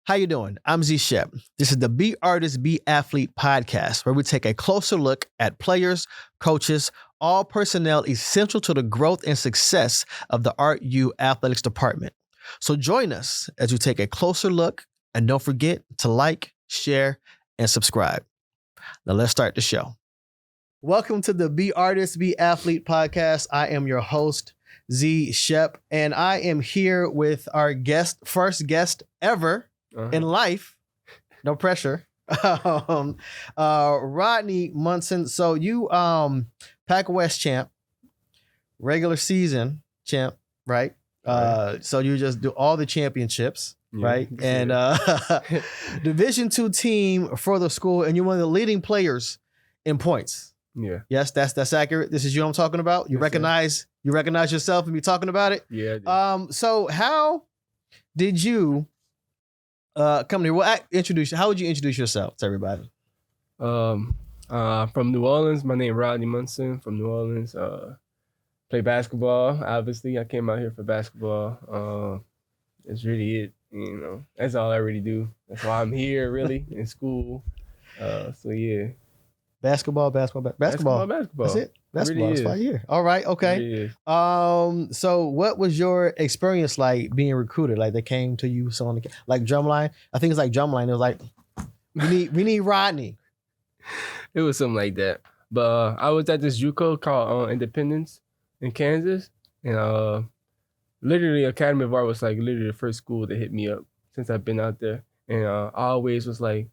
How you doing? I'm Z Shep. This is the Be Artist, Be Athlete podcast, where we take a closer look at players, coaches, all personnel essential to the growth and success of the Art U Athletics Department. So join us as we take a closer look, and don't forget to like, share, and subscribe. Now let's start the show. Welcome to the Be Artist, Be Athlete podcast. I am your host, Z Shep, and I am here with our first guest ever in life. No pressure. Rodney Munson. So you Pac West champ, regular season champ, right? So you just do all the championships, right? And Division II team for the school, and you're one of the leading players in points. Yeah. Yes, that's accurate. This is you I'm talking about. You recognize yourself and be talking about it. Yeah. I do. So how did you come here? Well, how would you introduce yourself to everybody? From New Orleans. My name is Rodney Munson from New Orleans. Play basketball. Obviously, I came out here for basketball. That's really it. You know, that's all I really do. That's why I'm here, really, in school. So yeah. Basketball. That's it. it. Basketball is 5 years. All right. Okay. Really. So what was your experience like being recruited? Like they came to you, like Drumline. I think it's like Drumline. It was like, we need Rodney. It was something like that. But I was at this JUCO called Independence in Kansas, and literally Academy of Art was like literally the first school that hit me up since I've been out there, and I always was like,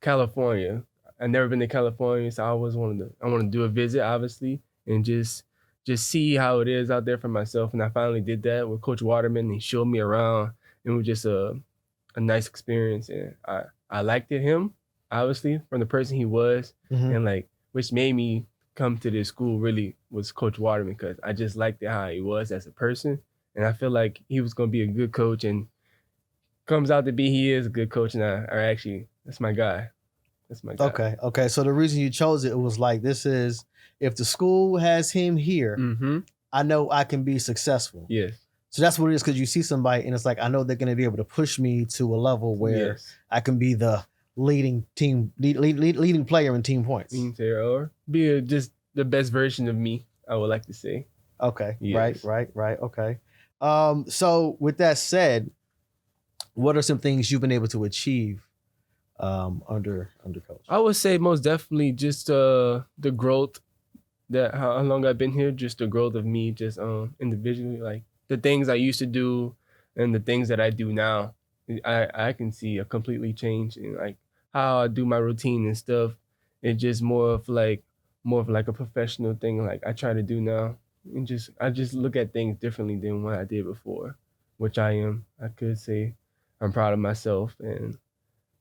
California. I've never been to California, so I always wanted to do a visit, obviously, and just see how it is out there for myself. And I finally did that with Coach Waterman. He showed me around, and it was just a nice experience. And I liked him, obviously, from the person he was, and which made me come to this school really was Coach Waterman, because I just liked how he was as a person, and I feel like he was gonna be a good coach, and comes out to be he is a good coach, and that's my guy. That's my guy. Okay. So the reason you chose it was like, this is, if the school has him here, I know I can be successful. Yes. So that's what it is, because you see somebody and it's like, I know they're going to be able to push me to a level where I can be the leading player in team points. Or be just the best version of me, I would like to say. Okay. Yes. Right. Okay. So with that said, what are some things you've been able to achieve under coach? I would say most definitely just the growth, that how long I've been here, just the growth of me just individually, like the things I used to do and the things that I do now. I can see a completely change in like how I do my routine and stuff. It's just more of like a professional thing like I try to do now, and I just look at things differently than what I did before, which I could say I'm proud of myself, and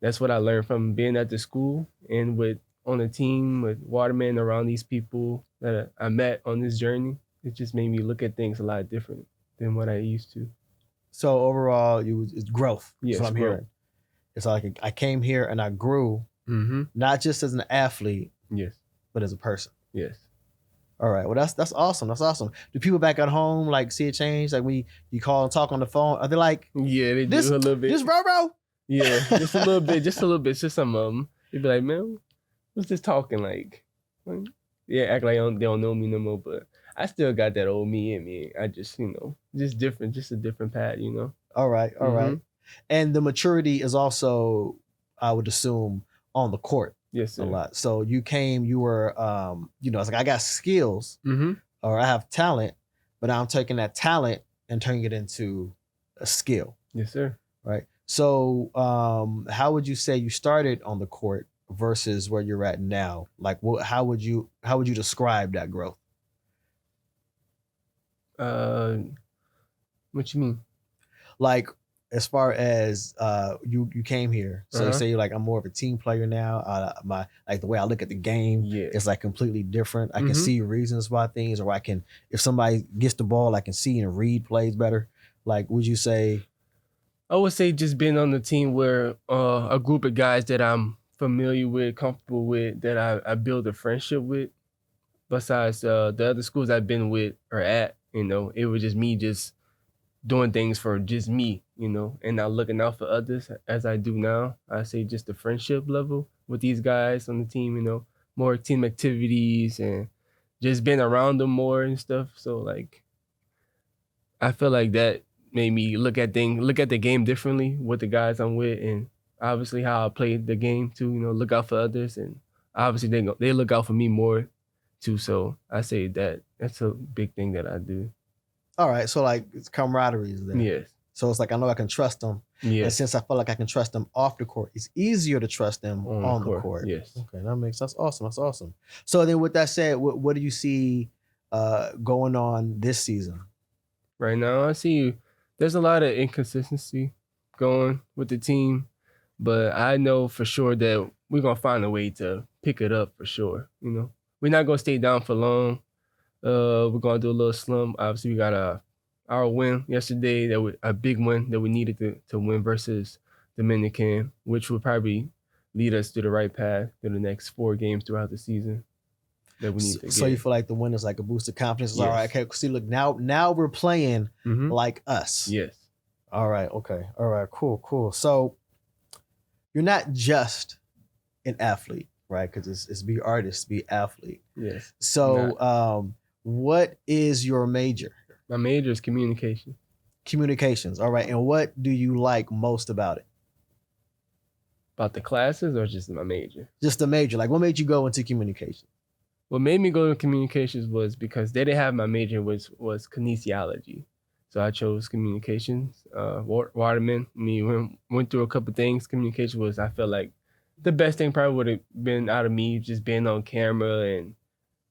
that's what I learned from being at the school and on the team with Waterman, around these people that I met on this journey. It just made me look at things a lot different than what I used to. So overall, it's growth. Yes, that's what I'm hearing. It's like I came here and I grew, not just as an athlete, but as a person. Yes. All right. Well, that's awesome. That's awesome. Do people back at home like see a change? Like when you call and talk on the phone, are they like, yeah, they do a little bit. This bro? Yeah, just a little bit. Just some of them. They'd be like, man, what's this talking like? Yeah, act like they don't know me no more, but I still got that old me in me. I just, just different, just a different path, All right. And the maturity is also, I would assume, on the court. Yes, sir. A lot. So you were, it's like I got skills or I have talent, but I'm taking that talent and turning it into a skill. Yes, sir. Right. So how would you say you started on the court versus where you're at now? Like, how would you describe that growth? What you mean? Like, as far as you came here, so you say you're like, I'm more of a team player now. The way I look at the game is like completely different. I can see reasons why things, or if somebody gets the ball, I can see and read plays better. Like, would you say? I would say just being on the team where a group of guys that I'm familiar with, comfortable with, that I build a friendship with. Besides the other schools I've been with or at, it was just me just doing things for just me, and not looking out for others as I do now. I say just the friendship level with these guys on the team, more team activities and just being around them more and stuff. So like, I feel like that made me look at the game differently with the guys I'm with, and obviously how I played the game too. Look out for others, and obviously they look out for me more too. So I say that's a big thing that I do. All right, so like it's camaraderie is there. Yes. So it's like I know I can trust them. Yeah. And since I feel like I can trust them off the court, it's easier to trust them on the court. Yes. Okay, that's awesome. That's awesome. So then with that said, what do you see going on this season? Right now, I see there's a lot of inconsistency going with the team, but I know for sure that we're going to find a way to pick it up for sure. We're not going to stay down for long. We're going to do a little slump. Obviously, we got our win yesterday, a big win that we needed to win versus Dominican, which will probably lead us to the right path to the next 4 games throughout the season that we need to get. So you feel like the win is like a boost of confidence? Yes. All right, okay. See, look, now we're playing like us. Yes. All right, okay. All right, cool. So you're not just an athlete, right? Because it's be artist, be athlete. Yes. So what is your major? My major is communication. Communications. All right. And what do you like most about it? About the classes or just my major? Just the major. Like what made you go into communication? What made me go to communications was because they didn't have my major, which was kinesiology. So I chose communications. Waterman, went through a couple things. Communication was, I felt like the best thing probably would have been out of me just being on camera and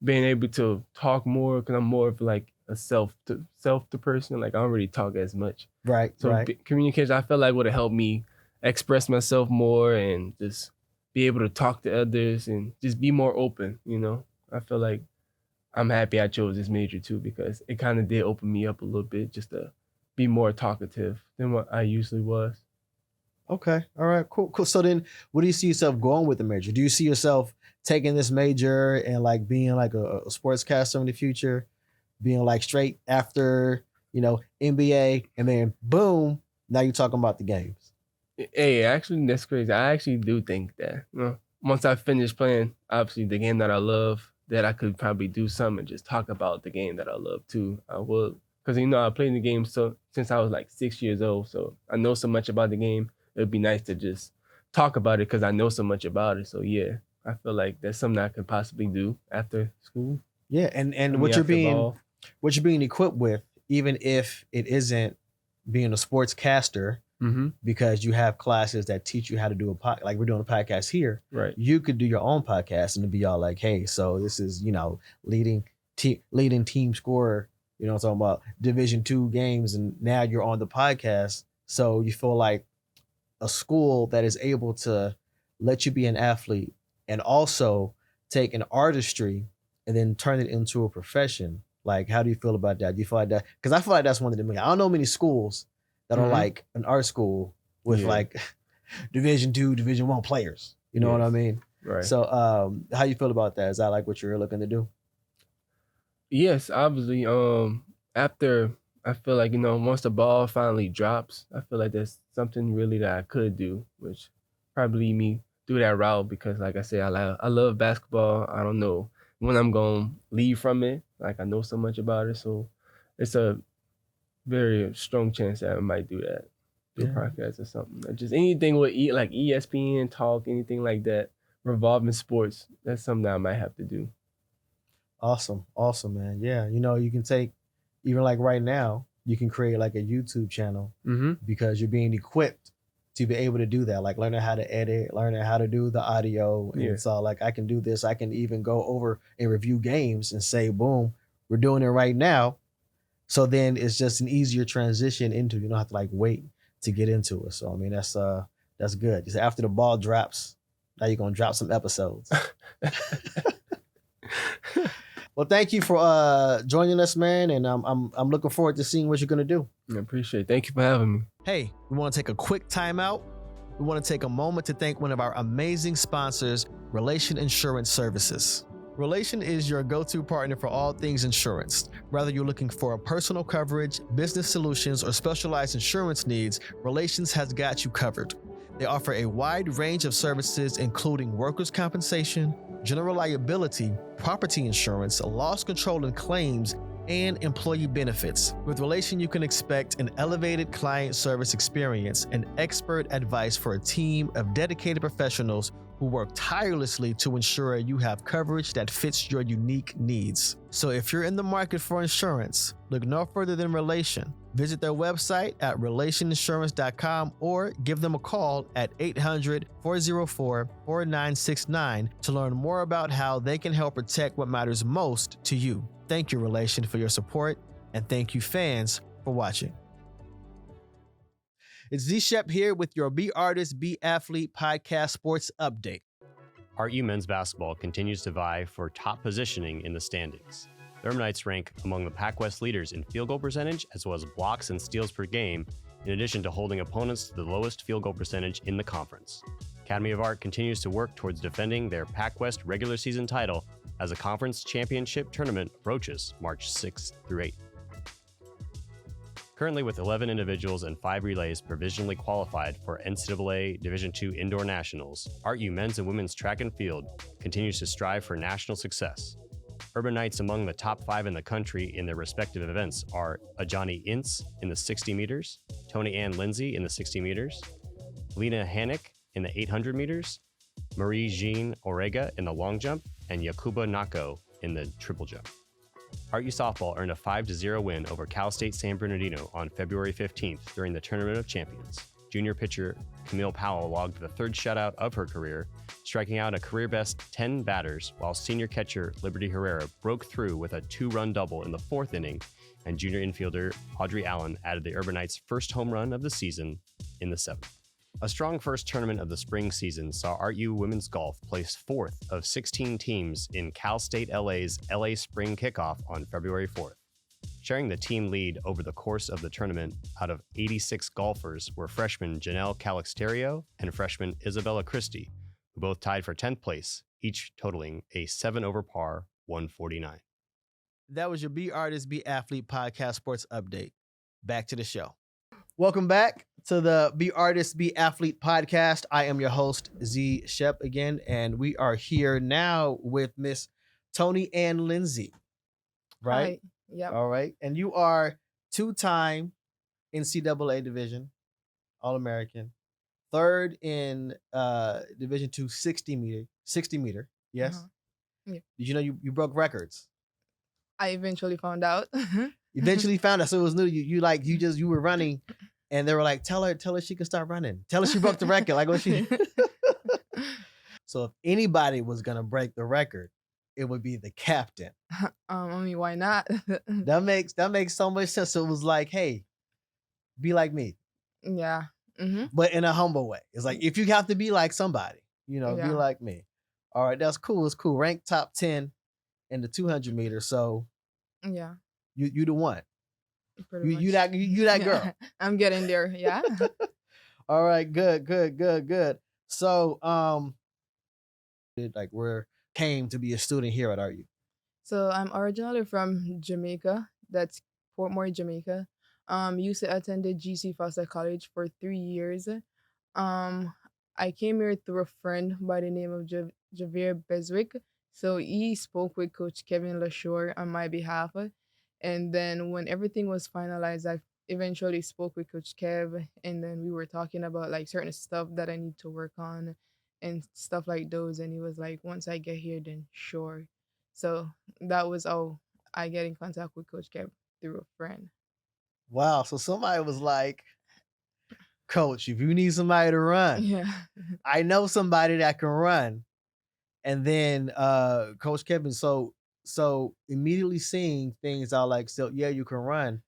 being able to talk more, because I'm more of like a self to person. Like I don't really talk as much. Right. So right. Communication, I felt like would have helped me express myself more and just be able to talk to others and just be more open. I feel like I'm happy I chose this major too, because it kind of did open me up a little bit just to be more talkative than what I usually was. Okay. All right. Cool. So then what do you see yourself going with the major? Do you see yourself taking this major and like being like a sportscaster in the future, being like straight after, NBA, and then boom, now you're talking about the games? Hey, actually, that's crazy. I actually do think that, once I finish playing, obviously the game that I love, that I could probably do something and just talk about the game that I love too. I would, because I played the game since I was like 6 years old, so I know so much about the game. It'd be nice to just talk about it because I know so much about it. So yeah, I feel like that's something I could possibly do after school. Yeah, and what you're being equipped with, even if it isn't being a sportscaster, because you have classes that teach you how to do like we're doing a podcast here. Right. You could do your own podcast and it'd be all like, hey, so this is leading team scorer. I'm talking about Division II games, and now you're on the podcast. So you feel like a school that is able to let you be an athlete and also take an artistry and then turn it into a profession. Like, how do you feel about that? Do you feel like that? Because I feel like that's one of the, I don't know many schools that are like an art school with like Division II, Division I players. You know what I mean? Right. So how you feel about that? Is that like what you're looking to do? Yes, obviously. After I feel like, once the ball finally drops, I feel like there's something really that I could do, which probably lead me through that route, because like I said, I love basketball. I don't know when I'm going to leave from it. Like I know so much about it. So it's a very strong chance that I might do that. Do a podcast or something. Just anything with like ESPN talk, anything like that revolving sports. That's something that I might have to do. Awesome, man. Yeah, you can take, even like right now, you can create like a YouTube channel because you're being equipped to be able to do that. Like learning how to edit, learning how to do the audio. And so like I can do this. I can even go over and review games and say, boom, we're doing it right now. So then it's just an easier transition into, you don't have to like wait to get into it. So I mean, that's good. Just after the ball drops, now you're gonna drop some episodes. Well, thank you for joining us, man, and I'm looking forward to seeing what you're gonna do. I appreciate it. Thank you for having me. Hey, we want to take a quick time out. We want to take a moment to thank one of our amazing sponsors, Relation Insurance Services. Relation is your go-to partner for all things insurance. Whether you're looking for personal coverage, business solutions, or specialized insurance needs, Relations has got you covered. They offer a wide range of services, including workers' compensation, general liability, property insurance, loss control and claims, and employee benefits. With Relation, you can expect an elevated client service experience and expert advice for a team of dedicated professionals who work tirelessly to ensure you have coverage that fits your unique needs. So if you're in the market for insurance, look no further than Relation. Visit their website at relationinsurance.com or give them a call at 800-404-4969 to learn more about how they can help protect what matters most to you. Thank you, Relation, for your support, and thank you, fans, for watching. It's Z Shep here with your Be Artist, Be Athlete podcast sports update. RU men's basketball continues to vie for top positioning in the standings. The Urban Knights rank among the Pac-West leaders in field goal percentage as well as blocks and steals per game, in addition to holding opponents to the lowest field goal percentage in the conference. Academy of Art continues to work towards defending their Pac-West regular season title as the conference championship tournament approaches March 6th through 8th. Currently, with 11 individuals and 5 relays provisionally qualified for NCAA Division II Indoor Nationals, RU men's and women's track and field continues to strive for national success. Urban Knights among the top 5 in the country in their respective events are Ajani Ince in the 60 meters, Toni-Ann Lindsay in the 60 meters, Lena Hannick in the 800 meters, Marie-Jean Orega in the long jump, and Yakuba Nako in the triple jump. RU softball earned a 5-0 win over Cal State San Bernardino on February 15th during the Tournament of Champions. Junior pitcher Camille Powell logged the 3rd shutout of her career, striking out a career-best 10 batters, while senior catcher Liberty Herrera broke through with a 2-run double in the 4th inning, and junior infielder Audrey Allen added the Urban Knights' first home run of the season in the 7th. A strong first tournament of the spring season saw RU women's golf place 4th of 16 teams in Cal State LA's LA Spring Kickoff on February 4th. Sharing the team lead over the course of the tournament out of 86 golfers were freshman Janelle Calixterio and freshman Isabella Christie, who both tied for 10th place, each totaling a 7 over par 149. That was your Be Artist, Be Athlete podcast sports update. Back to the show. Welcome back to the Be Artist, Be Athlete podcast. I am your host, Z Shep again, and we are here now with Miss Toni-Ann Lindsay, right? Hi. Yep. All right. And you are 2-time NCAA division All-American, 3rd in Division II 60 meter. Yes. Uh-huh. Yeah. Did you know you broke records? I eventually found out. Eventually found out. So it was new. You were running, and they were like, tell her she can start running. Tell her she broke the record. Like what she. So if anybody was gonna break the record, it would be the captain. I mean, why not? That makes so much sense. So it was like, hey, be like me, Yeah. Mm-hmm. but in a humble way. It's like if you have to be like somebody, be Yeah. like me. All right, that's cool. It's cool. Ranked top 10 in the 200 meters. So Yeah. you the one. Pretty You much. that girl. I'm getting there. Yeah. All right, good. So where came to be a student here at RU? So I'm originally from Jamaica. That's Portmore, Jamaica. Used to attended GC Foster College for 3 years. I came here through a friend by the name of Javier Beswick. So he spoke with Coach Kevin LaShore on my behalf. And then when everything was finalized, I eventually spoke with Coach Kev, and then we were talking about like certain stuff that I need to work on and stuff like those. And he was like, once I get here, then sure. So that was how I get in contact with Coach Kev through a friend. Wow. So somebody was like, Coach, if you need somebody to run, Yeah. I know somebody that can run. And then Coach Kevin, so immediately seeing things out like, so yeah, you can run.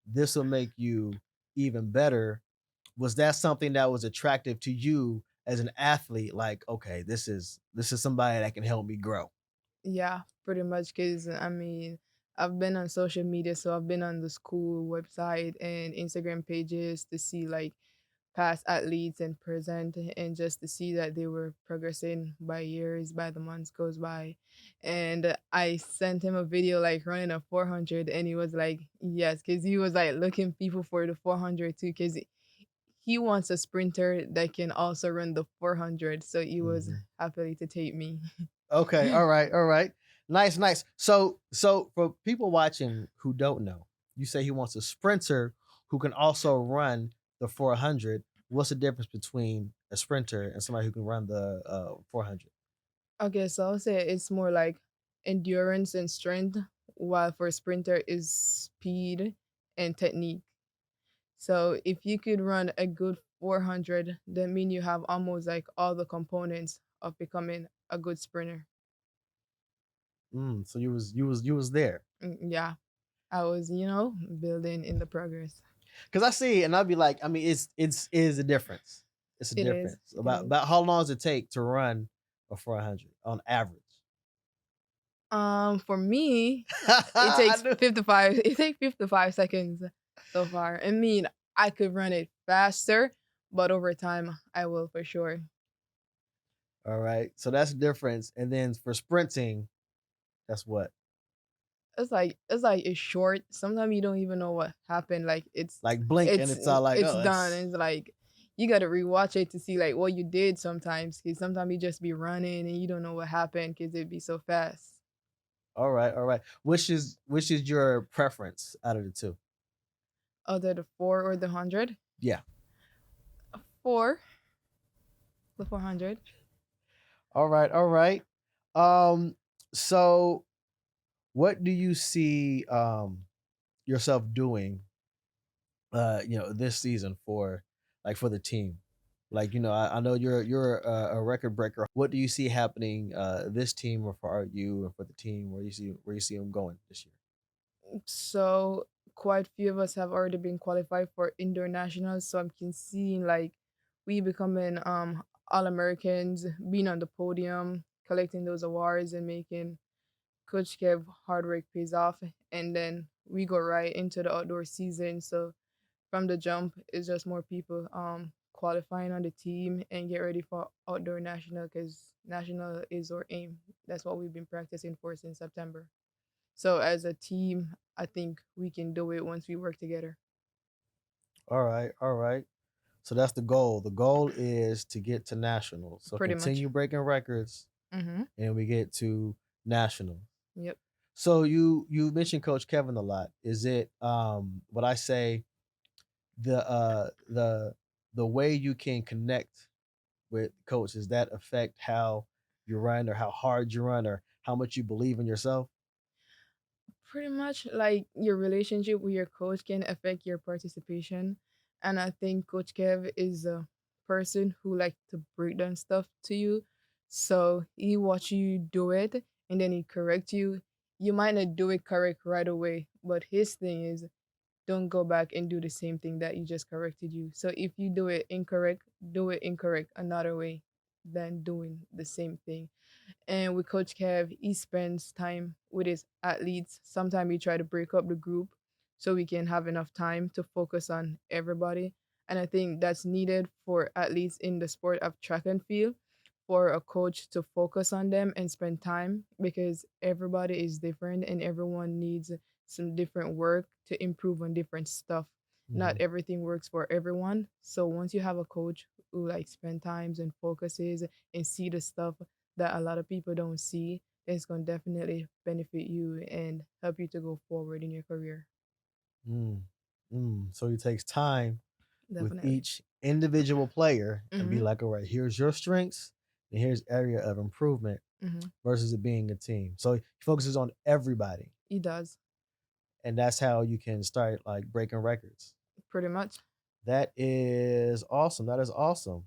This will make you even better. Was that something that was attractive to you as an athlete? Like, okay, this is somebody that can help me grow. Yeah, pretty much. Because, I mean, I've been on social media, so I've been on the school website and Instagram pages to see like past athletes and present, and just to see that they were progressing by years, by the months goes by. And I sent him a video like running a 400, and he was like, yes, because he was like looking people for the 400 too, because he wants a sprinter that can also run the 400. So he was Mhm. happily to take me. Okay, all right, all right. Nice, nice. So for people watching who don't know, you say he wants a sprinter who can also run the 400. What's the difference between a sprinter and somebody who can run the 400? Okay, so I'll say it's more like endurance and strength, while for a sprinter is speed and technique. So if you could run a good 400, that mean you have almost like all the components of becoming a good sprinter. So you was there. Yeah, I was, building in the progress. Cause I see, and I'd be like, I mean, it's is a difference. It's a It is. difference. It About is. about how long does it take to run a 400 on average? For me, it I takes knew. 55. It takes 55 seconds so far. I mean, I could run it faster, but over time, I will for sure. All right, so that's the difference. And then for sprinting, that's what, It's like it's short. Sometimes you don't even know what happened. Like like blink, and it's it's all like, it's oh, done. that's And it's like you gotta rewatch it to see like what you did sometimes. Cause sometimes you just be running and you don't know what happened because it'd be so fast. all right, all right. Which is your preference out of the two? Other the 4 or the 100. Yeah. 4, the 400. All right, all right. So what do you see yourself doing this season for for the team? Like, I know you're a record breaker. What do you see happening this team or for you and for the team? Where you see them going this year? So quite few of us have already been qualified for indoor nationals. So I'm seeing like we becoming all Americans, being on the podium, collecting those awards and making Coach Kev hard work pays off. And then we go right into the outdoor season. So from the jump, it's just more people qualifying on the team and get ready for outdoor national because national is our aim. That's what we've been practicing for since September. So as a team, I think we can do it once we work together. All right, all right. So that's the goal. The goal is to get to nationals. So Pretty much. continue breaking records, Mm-hmm. and we get to national. Yep. So you mentioned Coach Kevin a lot. Is it what I say the way you can connect with coach, does that affect how you run or how hard you run or how much you believe in yourself? Pretty much like your relationship with your coach can affect your participation. And I think Coach Kev is a person who like to break down stuff to you. So he watch you do it and then he correct you. You might not do it correct right away, but his thing is don't go back and do the same thing that you just corrected you. So if you do it incorrect, do it incorrect another way than doing the same thing. And with Coach Kev, he spends time with his athletes. Sometimes we try to break up the group so we can have enough time to focus on everybody. And I think that's needed for athletes in the sport of track and field for a coach to focus on them and spend time because everybody is different and everyone needs some different work to improve on different stuff. Not Mhm. everything works for everyone. So once you have a coach who like spend times and focuses and see the stuff that a lot of people don't see, it's going to definitely benefit you and help you to go forward in your career. Mm, So he takes time with Definitely. each individual player and be Mm-hmm. like, all right, here's your strengths and here's area of improvement Mm-hmm. versus it being a team. So he focuses on everybody, He does. and that's how you can start like breaking records. Pretty much. That is awesome. That is awesome.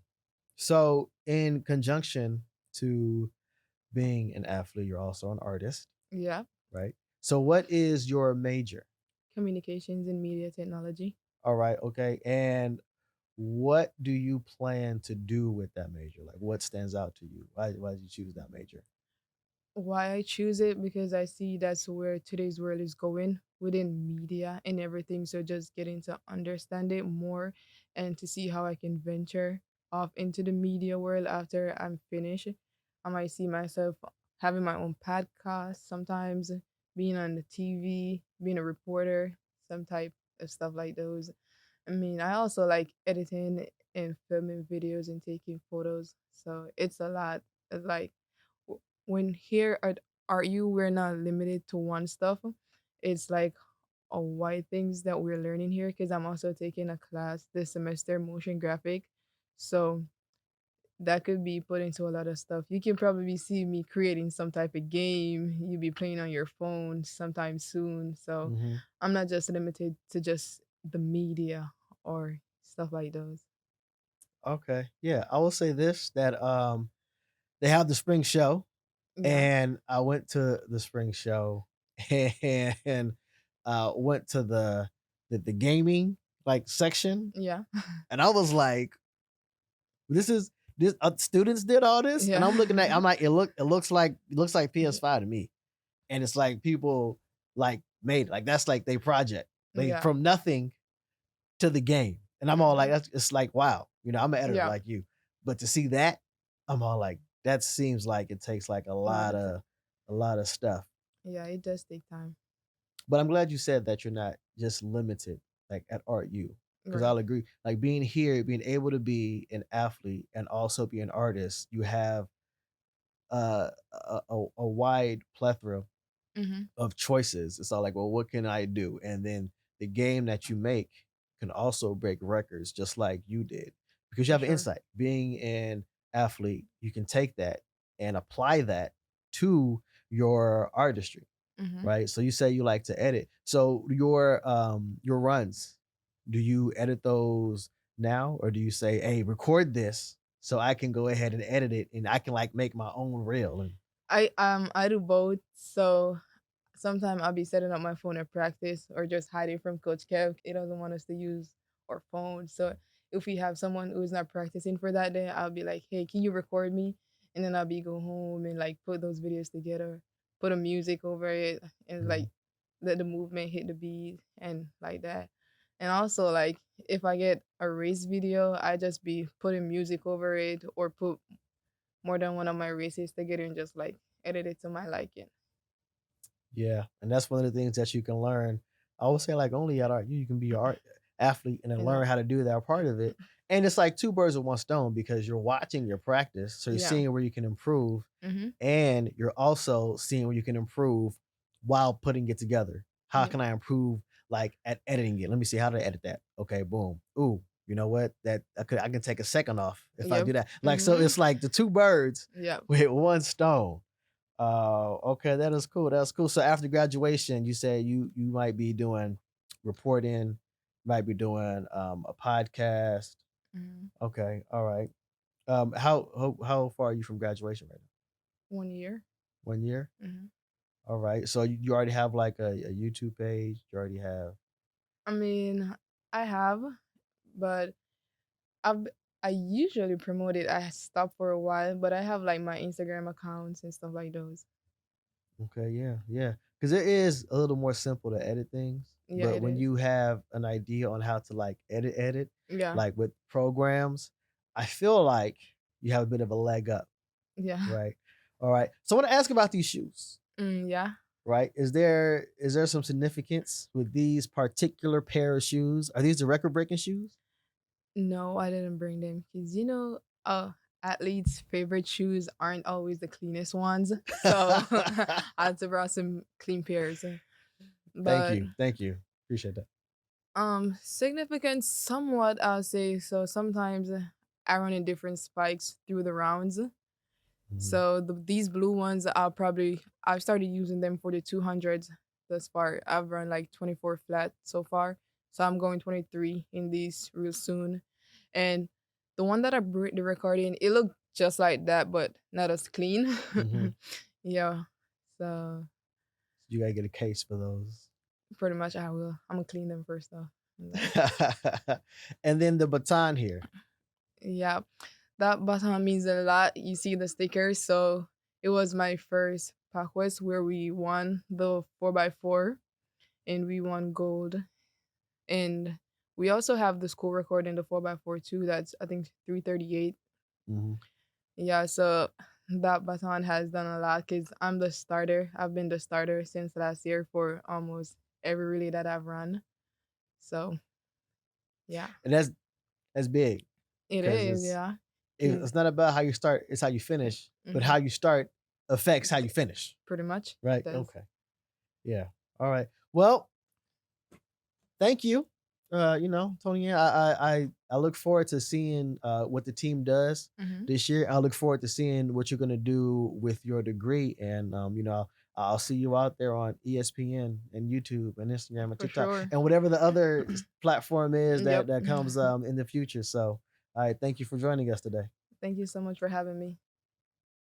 So, in conjunction to being an athlete, you're also an artist, Yeah. right? So, what is your major? Communications and media technology. All right, okay. And what do you plan to do with that major? Like, what stands out to you? Why did you choose that major? Why I choose it? Because I see that's where today's world is going within media and everything. So just getting to understand it more and to see how I can venture off into the media world after I'm finished. I might see myself having my own podcast sometimes, being on the TV, being a reporter, some type of stuff like those. I mean, I also like editing and filming videos and taking photos. So it's a lot. Like when here at RU, we're not limited to one stuff. It's like a wide things that we're learning here because I'm also taking a class this semester, motion graphic. So that could be put into a lot of stuff. You can probably see me creating some type of game. You'll be playing on your phone sometime soon. So Hmm. I'm not just limited to just the media or stuff like those. Okay. Yeah. I will say this that they have the spring show, Yeah. and I went to the spring show and went to the gaming like section, Yeah. and I was like, this is this students did all this, and Yeah. I'm looking at I'm like it looks like PS5 to me, and it's like people like made it. Like that's like they project like Yeah. from nothing to the game, and I'm all like Mhm. that's it's like wow, I'm an editor Yeah. like you, but to see that, I'm all like that seems like it takes like a A lot lot of time. of a lot of stuff. Yeah, it does take time. But I'm glad you said that you're not just limited like at art U, because Right. I'll agree. Like being here, being able to be an athlete and also be an artist, you have a wide plethora Mm-hmm. of choices. It's all like, well, what can I do? And then the game that you make can also break records, just like you did, because you For have an sure. insight. Being an athlete, you can take that and apply that to your artistry, Mm-hmm. right? So you say you like to edit. So your runs, do you edit those now, or do you say, hey, record this so I can go ahead and edit it and I can like make my own reel and I do both. So sometimes I'll be setting up my phone at practice or just hiding from Coach Kev. He doesn't want us to use our phone. So if we have someone who's not practicing for that day, I'll be like, hey, can you record me? And then I'll be go home and like put those videos together, put a music over it, and like Mhm. let the movement hit the beat and like that. And also like if I get a race video, I just be putting music over it or put more than one of my races together and just like edit it to my liking. Yeah, and that's one of the things that you can learn. I would say like only at art you can be an art athlete and then And learn how to do that part of it. And it's like two birds with one stone because you're watching your practice, so you're yeah. seeing where you can improve, Mm-hmm. and you're also seeing where you can improve while putting it together. How Yep. can I improve like at editing it? Let me see how to edit that. Okay, boom. Ooh, you know what? That I can take a second off if I Yep. do that. Like so, Mm-hmm. it's like the two birds Yep. with one stone. Okay, that is cool. That's cool. So after graduation, you said you might be doing reporting, might be doing a podcast. Mm-hmm. Okay, all right. How far are you from graduation right now? 1 year. 1 year. Mm-hmm. All right. So you already have like a YouTube page. You already have. I mean, I have, but I've I usually promote it. I stopped for a while, but I have like my Instagram accounts and stuff like those. Okay, yeah, yeah. Because it is a little more simple to edit things, Yeah, but it when is. you have an idea on how to like edit, Yeah. like with programs, I feel like you have a bit of a leg up, Yeah. right? All right. So I want to ask about these shoes, Yeah. right? Is there some significance with these particular pair of shoes? Are these the record breaking shoes? No, I didn't bring them because athletes' favorite shoes aren't always the cleanest ones. So I had to brought some clean pairs. Thank But you. Thank you. Appreciate that. significant somewhat I'll say. So sometimes I run in different spikes through the rounds. Mhm. So these blue ones I've started using them for the 200s thus far. I've run like 24 flat so far. So I'm going 23 in these real soon. And the one that I break the record in, it looked just like that, but not as clean. Mhm. Yeah. So You gotta get a case for those. pretty much I will. I'm gonna clean them first though. And then, And then the baton here. yeah. That button means a lot. You see the stickers, so it was my first Pac West, where we won the 4x4 and we won gold. And we also have the school record in the 4x4 too. That's, I think, 338. Mm-hmm. Yeah, so that baton has done a lot because I'm the starter. I've been the starter since last year for almost every relay that I've run. So, yeah. And that's big. It 'Cause is, yeah. It's not about how you start, it's how you finish. But Mhm. how you start affects how you finish. Pretty much. Right. It does. Okay. Yeah. All right. Well, thank you. Toni-Ann, I look forward to seeing what the team does Mhm. this year. I look forward to seeing what you're gonna do with your degree, and I'll see you out there on ESPN and YouTube and Instagram and For TikTok sure. and whatever the other platform is Yep. that comes in the future. So, all right, thank you for joining us today. Thank you so much for having me.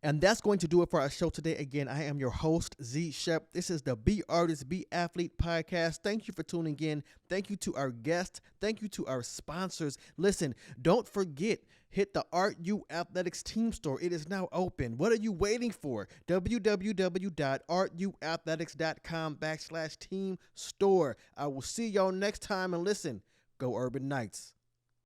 And that's going to do it for our show today. Again, I am your host, Z Shep. This is the Be Artist, Be Athlete podcast. Thank you for tuning in. Thank you to our guests. Thank you to our sponsors. Listen, don't forget, hit the RU Athletics team store. It is now open. What are you waiting for? www.ruathletics.com/team store. I will see y'all next time. And listen, go Urban Knights.